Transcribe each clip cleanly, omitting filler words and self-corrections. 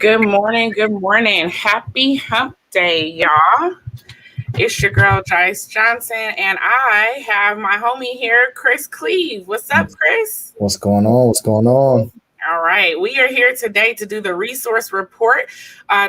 Good morning. Good morning. Happy hump day, y'all. It's your girl, Jice Johnson, and I have my homie here, Chris Cleve. What's up, Chris? What's going on? What's going on? All right, we are here today to do the resource report.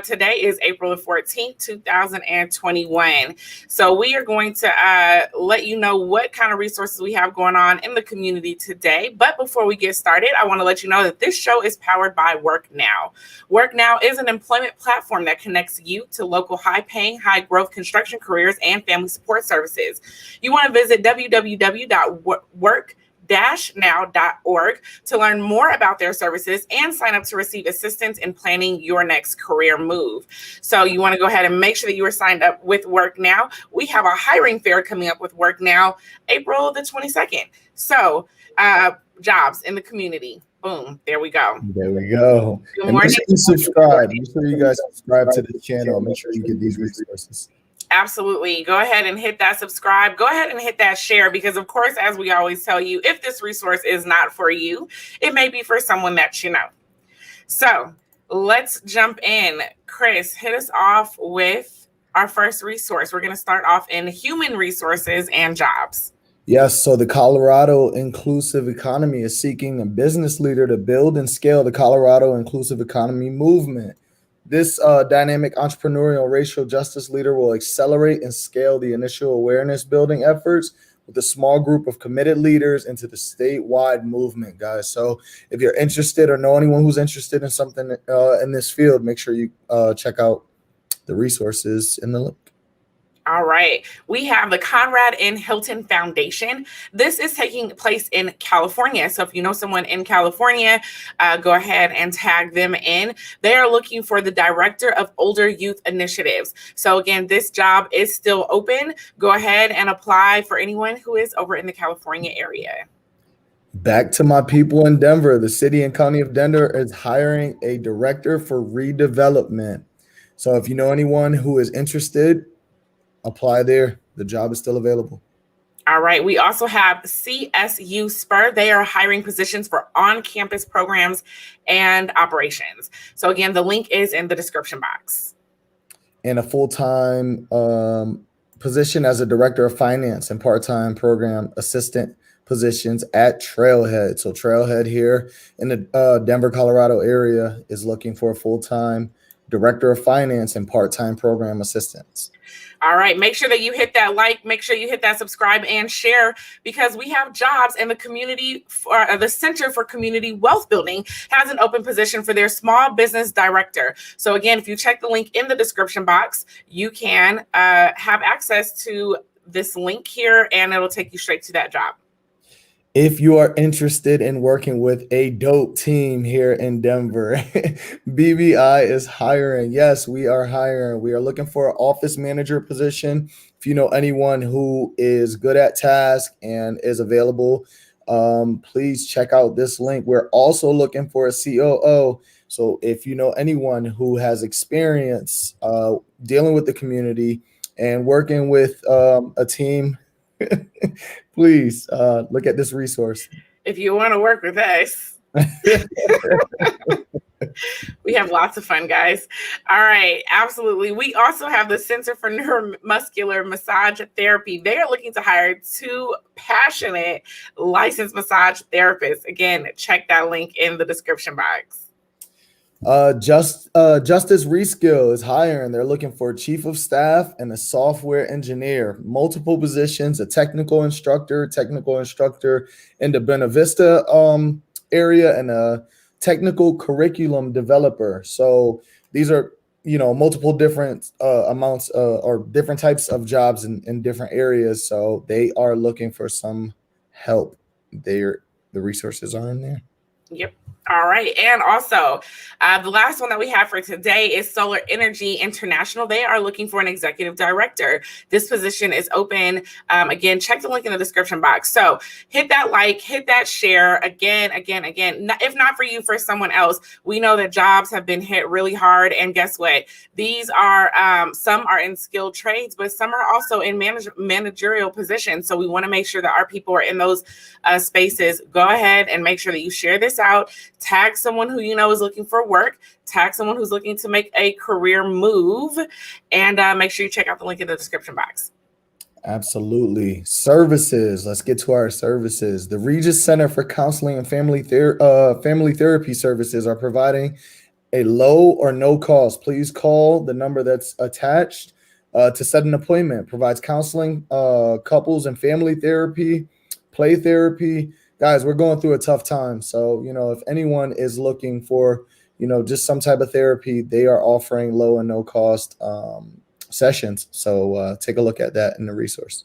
Today is April the 14th, 2021. So we are going to let you know what kind of resources we have going on in the community today. But before we get started, I want to let you know that this show is powered by WORKNOW. WORKNOW is an employment platform that connects you to local high-paying, high-growth construction careers and family support services. You want to visit www.work-now.org to learn more about their services and sign up to receive assistance in planning your next career move. So you want to go ahead and make sure that you are signed up with WORKNOW. We have a hiring fair coming up with WORKNOW April the 22nd. So jobs in the community. Boom. There we go. There we go. Good and morning. Make sure you subscribe. Make sure you guys subscribe to the channel. Make sure you get these resources. Absolutely. Go ahead and hit that subscribe. Go ahead and hit that share because, of course, as we always tell you, if this resource is not for you, it may be for someone that you know. So let's jump in. Chris, hit us off with our first resource. We're going to start off in human resources and jobs. Yes, so the Colorado Inclusive Economy is seeking a business leader to build and scale the Colorado Inclusive Economy movement. This dynamic entrepreneurial racial justice leader will accelerate and scale the initial awareness building efforts with a small group of committed leaders into the statewide movement, guys. So if you're interested or know anyone who's interested in something in this field, make sure you check out the resources in the link. All right. We have the Conrad N. Hilton Foundation. This is taking place in California. So if you know someone in California, go ahead and tag them in. They are looking for the director of older youth initiatives. So again, this job is still open. Go ahead and apply for anyone who is over in the California area. Back to my people in Denver. The city and county of Denver is hiring a director for redevelopment. So if you know anyone who is interested, apply there. The job is still available. All right. We also have CSU Spur. They are hiring positions for on-campus programs and operations. So again, the link is in the description box. And a full-time position as a director of finance and part-time program assistant positions at Trailhead. So Trailhead here in the Denver, Colorado area is looking for a full-time director of finance and part-time program assistants. All right. Make sure that you hit that like, make sure you hit that subscribe and share because we have jobs in the community for the Center for Community Wealth Building has an open position for their small business director. So again, if you check the link in the description box, you can have access to this link here and it'll take you straight to that job. If you are interested in working with a dope team here in Denver, BBI is hiring. Yes, we are hiring. We are looking for an office manager position. If you know anyone who is good at task and is available, please check out this link. We're also looking for a COO. So if you know anyone who has experience dealing with the community and working with a team, please look at this resource. If you want to work with us, we have lots of fun, guys. All right. Absolutely. We also have the Center for Neuromuscular Massage Therapy. They are looking to hire 2 passionate licensed massage therapists. Again, check that link in the description box. Justice Reskill is hiring. They're looking for a chief of staff and a software engineer, multiple positions, a technical instructor in the Buena Vista area, and a technical curriculum developer. So these are, multiple different amounts or different types of jobs in different areas. So they are looking for some help. The resources are in there. Yep. All right. And also, the last one that we have for today is Solar Energy International. They are looking for an executive director. This position is open. Again, check the link in the description box. So hit that like, hit that share again. If not for you, for someone else. We know that jobs have been hit really hard. And guess what? These are some are in skilled trades, but some are also in managerial positions. So we want to make sure that our people are in those spaces. Go ahead and make sure that you share this out. tag someone who you know is looking for work, tag someone who's looking to make a career move, and make sure you check out the link in the description box. Absolutely. Services. Let's get to our services. The Regis Center for Counseling and Family Therapy Services are providing a low or no cost. Please call the number that's attached to set an appointment. Provides counseling, couples and family therapy, play therapy. Guys, we're going through a tough time. So, if anyone is looking for, just some type of therapy, they are offering low and no cost sessions. So take a look at that in the resource.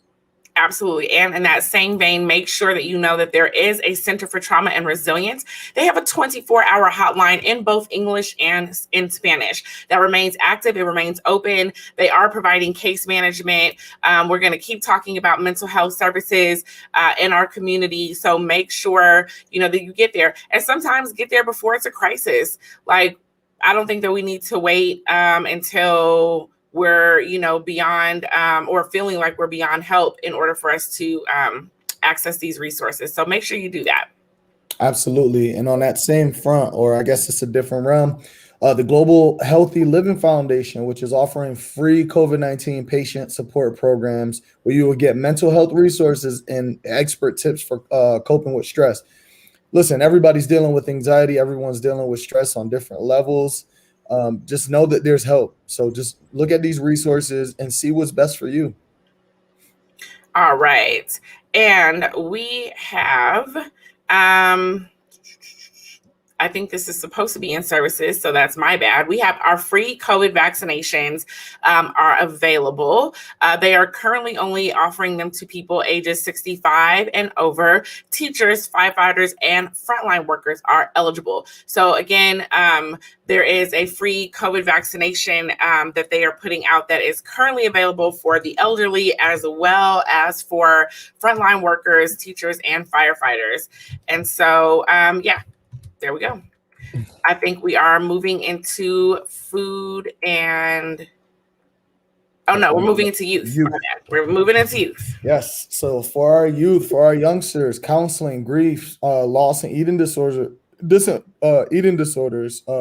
Absolutely. And in that same vein, make sure that you know that there is a Center for Trauma and Resilience. They have a 24-hour hotline in both English and in Spanish that remains active. It remains open. They are providing case management. We're going to keep talking about mental health services in our community. So make sure, that you get there, and sometimes get there before it's a crisis. Like, I don't think that we need to wait until we're beyond or feeling like we're beyond help in order for us to access these resources. So make sure you do that. Absolutely. And on that same front, or I guess it's a different realm, the Global Healthy Living Foundation, which is offering free COVID-19 patient support programs where you will get mental health resources and expert tips for coping with stress. Listen, everybody's dealing with anxiety. Everyone's dealing with stress on different levels. Just know that there's help. So just look at these resources and see what's best for you. All right. And we have, I think this is supposed to be in services, so that's my bad. We have our free COVID vaccinations are available. They are currently only offering them to people ages 65 and over. Teachers, firefighters, and frontline workers are eligible. So again, there is a free COVID vaccination that they are putting out that is currently available for the elderly as well as for frontline workers, teachers, and firefighters. And so, there we go. I think we are moving into food and we're moving into youth. We're moving into youth. Yes. So for our youth, for our youngsters, counseling, grief, loss, and eating disorders,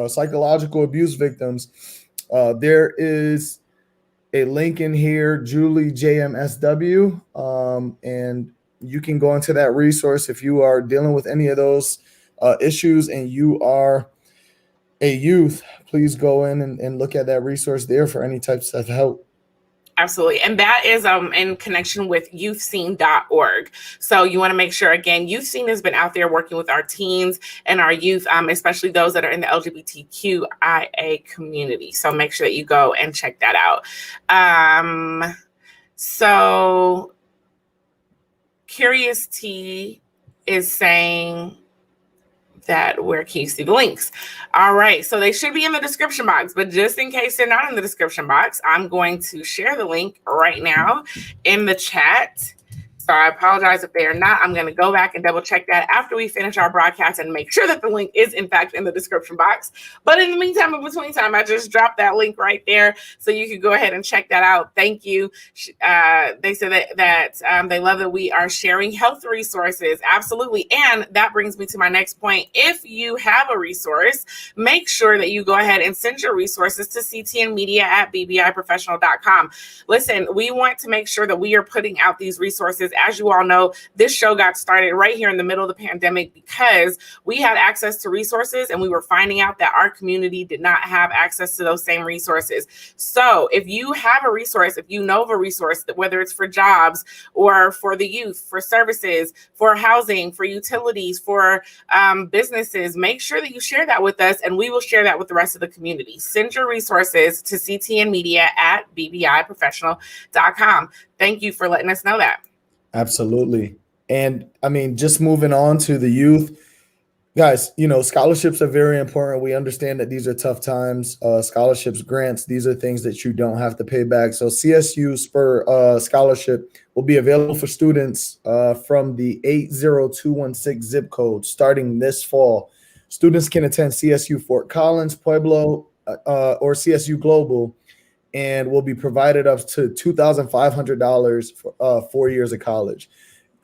psychological abuse victims, there is a link in here, Julie JMSW, and you can go into that resource if you are dealing with any of those issues and you are a youth. Please go in and look at that resource there for any types of help. Absolutely. And that is in connection with youthscene.org. So you want to make sure, again, YouthScene has been out there working with our teens and our youth, especially those that are in the LGBTQIA community. So make sure that you go and check that out. So Curious T is saying that where can you see the links? All right, so they should be in the description box, but just in case they're not in the description box, I'm going to share the link right now in the chat. So I apologize if they are not. I'm going to go back and double check that after we finish our broadcast and make sure that the link is in fact in the description box. But in the meantime, in between time, I just dropped that link right there so you can go ahead and check that out. Thank you. They said that they love that we are sharing health resources. Absolutely. And that brings me to my next point. If you have a resource, make sure that you go ahead and send your resources to CTN Media at bbiprofessional.com. Listen, we want to make sure that we are putting out these resources. As you all know, this show got started right here in the middle of the pandemic because we had access to resources and we were finding out that our community did not have access to those same resources. So if you have a resource, if you know of a resource, whether it's for jobs or for the youth, for services, for housing, for utilities, for businesses, make sure that you share that with us and we will share that with the rest of the community. Send your resources to CTN Media at bbiprofessional.com. Thank you for letting us know that. Absolutely. And I mean, just moving on to the youth, guys, scholarships are very important. We understand that these are tough times. Scholarships, grants, these are things that you don't have to pay back. So CSU Spur scholarship will be available for students from the 80216 zip code starting this fall. Students can attend CSU Fort Collins, Pueblo, or CSU Global, and will be provided up to $2,500 for 4 years of college.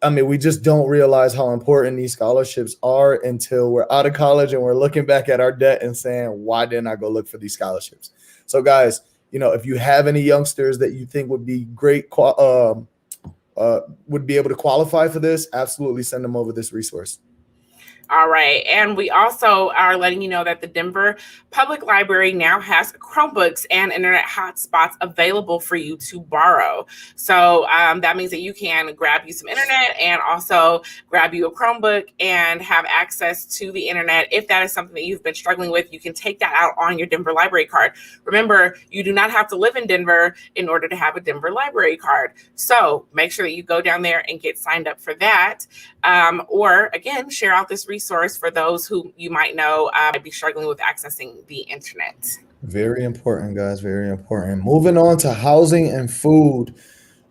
I mean, we just don't realize how important these scholarships are until we're out of college and we're looking back at our debt and saying, why didn't I go look for these scholarships? So guys, if you have any youngsters that you think would be great, would be able to qualify for this, absolutely send them over this resource. All right. And we also are letting you know that the Denver Public Library now has Chromebooks and internet hotspots available for you to borrow. So that means that you can grab you some internet and also grab you a Chromebook and have access to the internet. If that is something that you've been struggling with, you can take that out on your Denver Library card. Remember, you do not have to live in Denver in order to have a Denver Library card. So make sure that you go down there and get signed up for that. Or again, share out this resource for those who you might know might be struggling with accessing the internet. Very important, guys. Very important. Moving on to housing and food.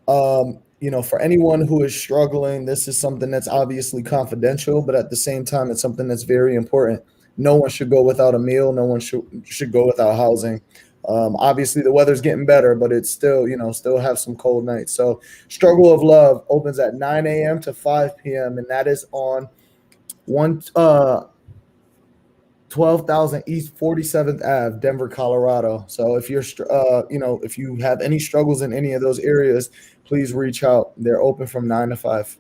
For anyone who is struggling, this is something that's obviously confidential, but at the same time, it's something that's very important. No one should go without a meal. No one should go without housing. Obviously, the weather's getting better, but it's still, still have some cold nights. So Struggle of Love opens at 9 a.m. to 5 p.m., and that is on 12,000 East 47th Ave, Denver, Colorado. So if you're, if you have any struggles in any of those areas, please reach out. They're open from 9 to 5.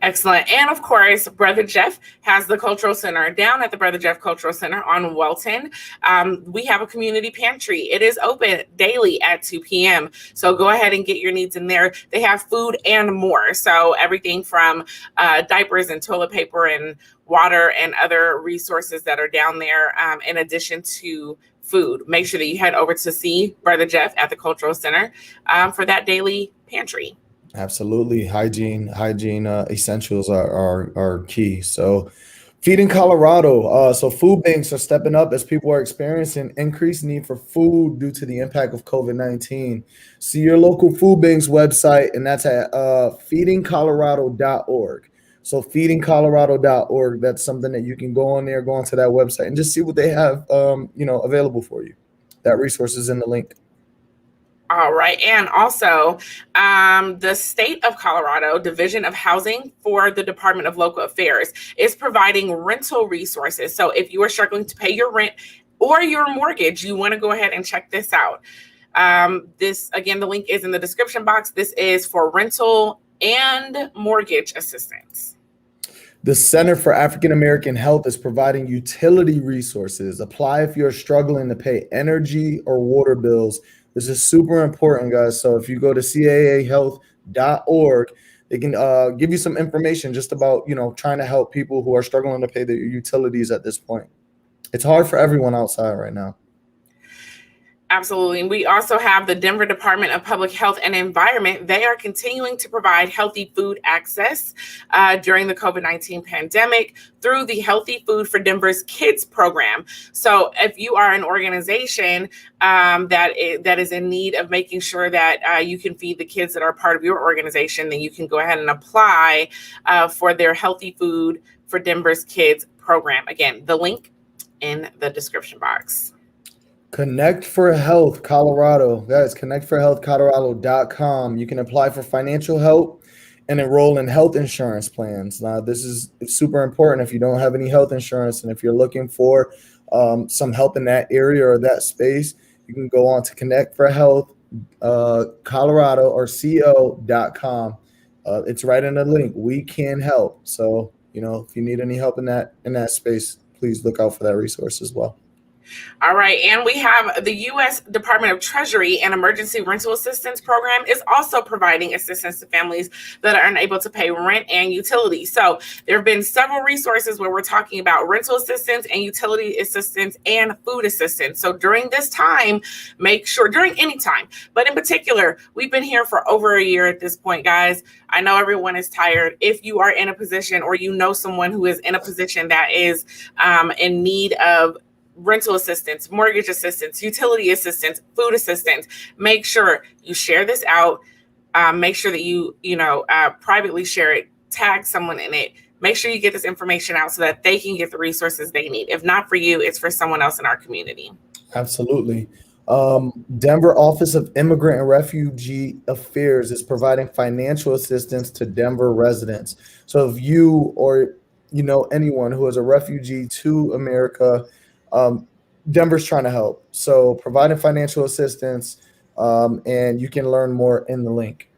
Excellent. And of course, Brother Jeff has the Cultural Center. Down at the Brother Jeff Cultural Center on Welton, we have a community pantry. It is open daily at 2 p.m. So go ahead and get your needs in there. They have food and more. So everything from diapers and toilet paper and water and other resources that are down there, in addition to food. Make sure that you head over to see Brother Jeff at the Cultural Center for that daily pantry. Absolutely. Hygiene essentials are key. So Feeding Colorado. So food banks are stepping up as people are experiencing increased need for food due to the impact of COVID-19. See your local food bank's website, and that's at feedingcolorado.org. So feedingcolorado.org, that's something that you can go on there, go onto that website and just see what they have, available for you. That resource is in the link. All right. And also, the state of Colorado Division of Housing for the Department of Local Affairs is providing rental resources. So if you are struggling to pay your rent or your mortgage, you want to go ahead and check this out. This, again, the link is in the description box. This is for rental and mortgage assistance. The Center for African American Health is providing utility resources. Apply if you're struggling to pay energy or water bills. This is super important, guys. So if you go to caahealth.org, they can give you some information just about, trying to help people who are struggling to pay their utilities at this point. It's hard for everyone outside right now. Absolutely. And we also have the Denver Department of Public Health and Environment. They are continuing to provide healthy food access during the COVID-19 pandemic through the Healthy Food for Denver's Kids program. So if you are an organization that is in need of making sure that you can feed the kids that are part of your organization, then you can go ahead and apply for their Healthy Food for Denver's Kids program. Again, the link in the description box. Connect for Health Colorado. Guys, connectforhealthcolorado.com. You can apply for financial help and enroll in health insurance plans. Now, this is super important if you don't have any health insurance, and if you're looking for some help in that area or that space, you can go on to Connect for Health Colorado or co.com. It's right in the link. We can help. So, if you need any help in that space, please look out for that resource as well. All right. And we have the U.S. Department of Treasury and Emergency Rental Assistance Program is also providing assistance to families that are unable to pay rent and utilities. So there have been several resources where we're talking about rental assistance and utility assistance and food assistance. So during this time, make sure, during any time, but in particular, we've been here for over a year at this point, guys. I know everyone is tired. If you are in a position or someone who is in a position that is in need of rental assistance, mortgage assistance, utility assistance, food assistance, make sure you share this out. Make sure that you privately share it, tag someone in it. Make sure you get this information out so that they can get the resources they need. If not for you, it's for someone else in our community. Absolutely. Denver Office of Immigrant and Refugee Affairs is providing financial assistance to Denver residents. So if you or anyone who is a refugee to America, um, Denver's trying to help. So providing financial assistance, and you can learn more in the link.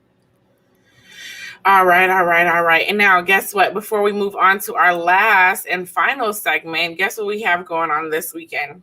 All right, all right, all right. And now, guess what? Before we move on to our last and final segment, guess what we have going on this weekend?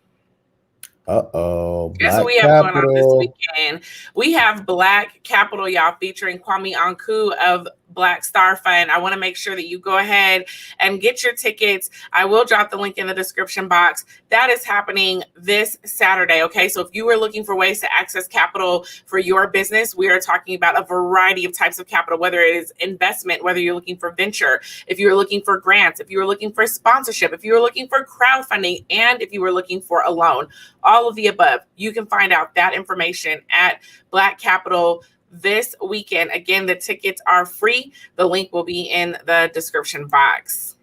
Guess what Black we have going on this Capital. weekend? We have Black Capital, y'all, featuring Kwame Anku of Black Star Fund. I want to make sure that you go ahead and get your tickets. I will drop the link in the description box. That is happening this Saturday. Okay. So if you are looking for ways to access capital for your business, we are talking about a variety of types of capital, whether it is investment, whether you're looking for venture, if you're looking for grants, if you're looking for sponsorship, if you're looking for crowdfunding, and if you were looking for a loan, all of the above. You can find out that information at Black Capital this weekend. Again, the tickets are free. The link will be in the description box.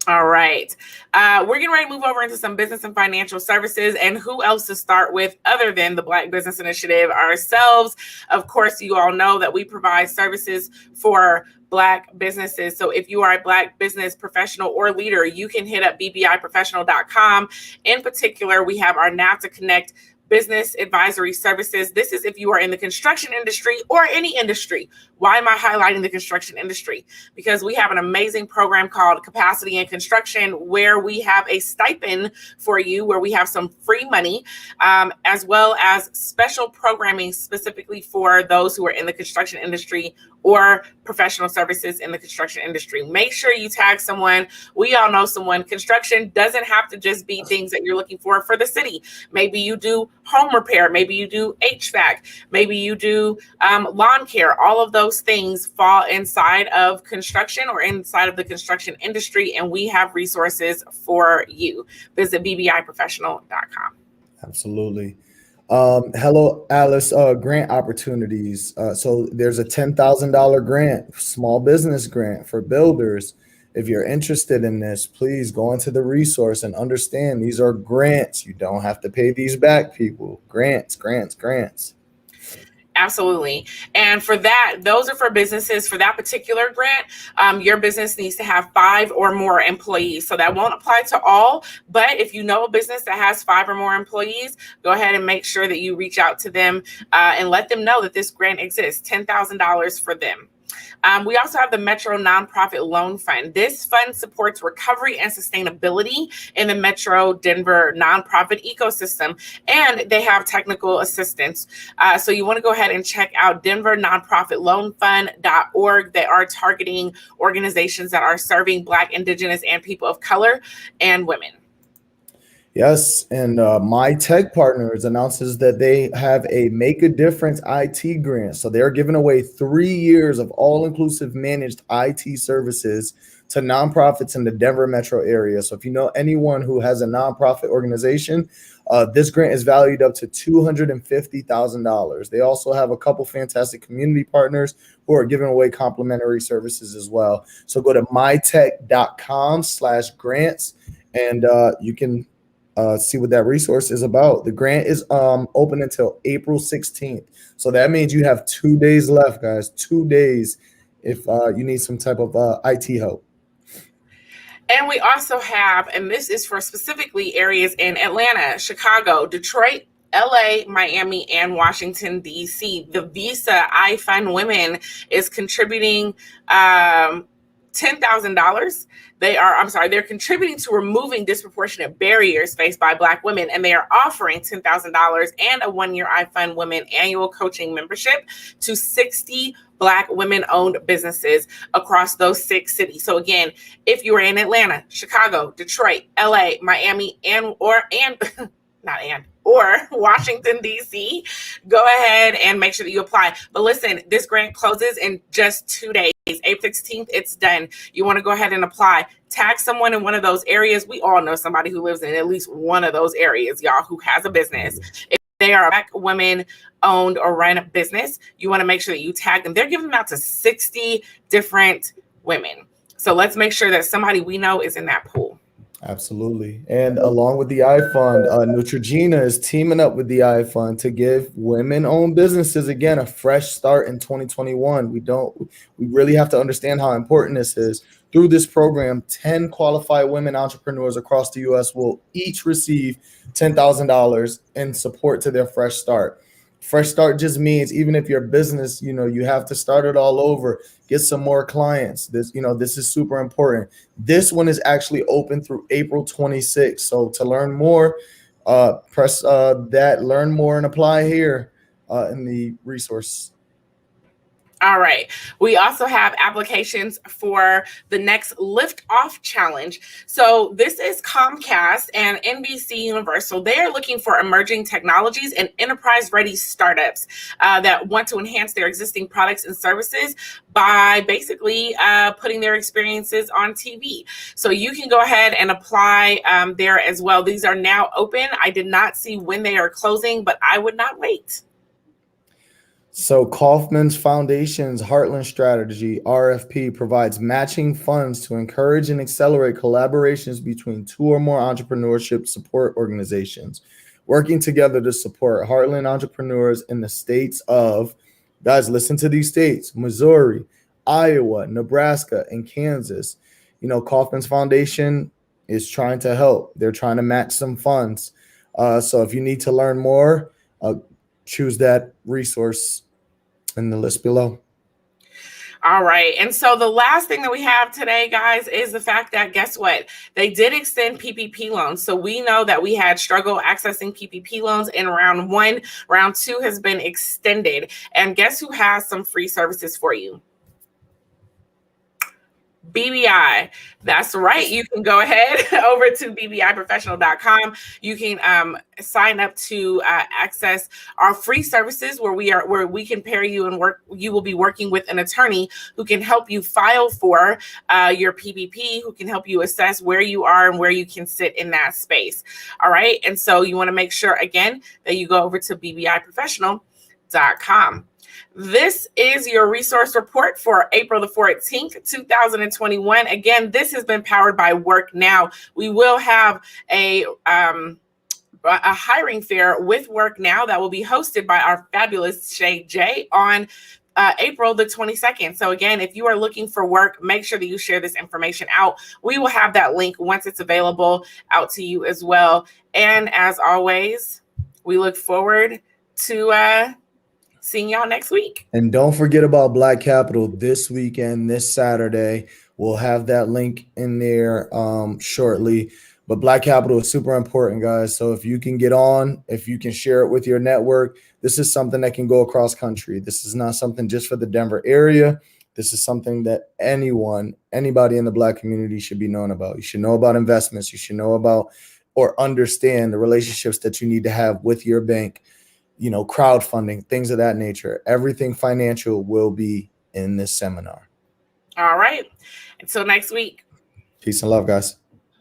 All right. We're getting ready to move over into some business and financial services. And who else to start with other than the Black Business Initiative ourselves? Of course, you all know that we provide services for Black businesses. So if you are a Black business professional or leader, you can hit up bbiprofessional.com. In particular, we have our NAFTA Connect business advisory services. This is if you are in the construction industry or any industry. Why am I highlighting the construction industry? Because we have an amazing program called Capacity in Construction, where we have a stipend for you, where we have some free money, as well as special programming specifically for those who are in the construction industry or professional services in the construction industry. Make sure you tag someone. We all know someone. Construction doesn't have to just be things that you're looking for the city. Maybe you do home repair. Maybe you do HVAC. Maybe you do lawn care. All of those things fall inside of construction or inside of the construction industry, and we have resources for you. Visit bbiprofessional.com. Absolutely. Hello, Alice. Grant opportunities. So there's a $10,000 grant, small business grant for builders. If you're interested in this, please go into the resource and understand these are grants. You don't have to pay these back, people. Grants, grants, grants. Absolutely. And for that, those are for businesses. For that particular grant, your business needs to have 5 or more employees. So that won't apply to all. But if you know a business that has 5 or more employees, go ahead and make sure that you reach out to them and let them know that this grant exists. $10,000 for them. We also have the Metro Nonprofit Loan Fund. This fund supports recovery and sustainability in the Metro Denver nonprofit ecosystem, and they have technical assistance. So you want to go ahead and check out denvernonprofitloanfund.org. They are targeting organizations that are serving Black, Indigenous, and people of color and women. Yes, and My Tech Partners announces that they have a Make a Difference IT grant. So they're giving away 3 years of all-inclusive managed IT services to nonprofits in the Denver metro area. So if you know anyone who has a nonprofit organization, this grant is valued up to $250,000. They also have a couple fantastic community partners who are giving away complimentary services as well. So go to mytech.com/grants and you can see what that resource is about. The grant is open until April 16th. So that means you have 2 days left, guys. 2 days if you need some type of IT help. And we also have, and this is for specifically areas in Atlanta, Chicago, Detroit, LA, Miami, and Washington, D.C. The Visa iFund Women is contributing $10,000. They're contributing to removing disproportionate barriers faced by Black women, and they are offering $10,000 and a 1-year iFund Women annual coaching membership to 60 Black women-owned businesses across those 6 cities. So again, if you are in Atlanta, Chicago, Detroit, LA, Miami, or Washington, D.C., go ahead and make sure that you apply. But listen, this grant closes in just 2 days. April 16th, it's done. You want to go ahead and apply. Tag someone in one of those areas. We all know somebody who lives in at least one of those areas, y'all, who has a business. If they are a Black women owned or run a business, you want to make sure that you tag them. They're giving them out to 60 different women. So let's make sure that somebody we know is in that pool. Absolutely. And along with the iFund, Neutrogena is teaming up with the iFund to give women-owned businesses again a fresh start in 2021. We really have to understand how important this is. Through this program, 10 qualified women entrepreneurs across the US will each receive $10,000 in support to their fresh start. Fresh start just means even if your business, you have to start it all over, get some more clients. This is super important. This one is actually open through April 26th. So to learn more, press that learn more and apply here in the resource. All right. We also have applications for the next Lift Off Challenge. So this is Comcast and NBC Universal. They are looking for emerging technologies and enterprise-ready startups that want to enhance their existing products and services by basically putting their experiences on TV. So you can go ahead and apply there as well. These are now open. I did not see when they are closing, but I would not wait. So Kaufman's Foundation's Heartland Strategy, RFP, provides matching funds to encourage and accelerate collaborations between two or more entrepreneurship support organizations, working together to support Heartland entrepreneurs in the states of, guys, listen to these states: Missouri, Iowa, Nebraska, and Kansas. Kaufman's Foundation is trying to help. They're trying to match some funds. So if you need to learn more, choose that resource in the list below. All right. And so the last thing that we have today, guys, is the fact that, guess what? They did extend PPP loans. So we know that we had struggle accessing PPP loans in round 1. Round 2 has been extended. And guess who has some free services for you? BBI. That's right. You can go ahead over to bbiprofessional.com. You can sign up to access our free services where we can pair you and work. You will be working with an attorney who can help you file for your PPP, who can help you assess where you are and where you can sit in that space. All right. And so you want to make sure, again, that you go over to bbiprofessional.com. This is your resource report for April the 14th, 2021. Again, this has been powered by WORKNOW. We will have a hiring fair with WORKNOW that will be hosted by our fabulous ShayJ on April the 22nd. So again, if you are looking for work, make sure that you share this information out. We will have that link once it's available out to you as well. And as always, we look forward to seeing y'all next week. And don't forget about Black Capital this weekend, this Saturday. We'll have that link in there shortly. But Black Capital is super important, guys. So if you can get on, if you can share it with your network, this is something that can go across country. This is not something just for the Denver area. This is something that anybody in the Black community should be known about. You should know about investments. You should know about or understand the relationships that you need to have with your bank. Crowdfunding, things of that nature. Everything financial will be in this seminar. All right. Until next week. Peace and love, guys.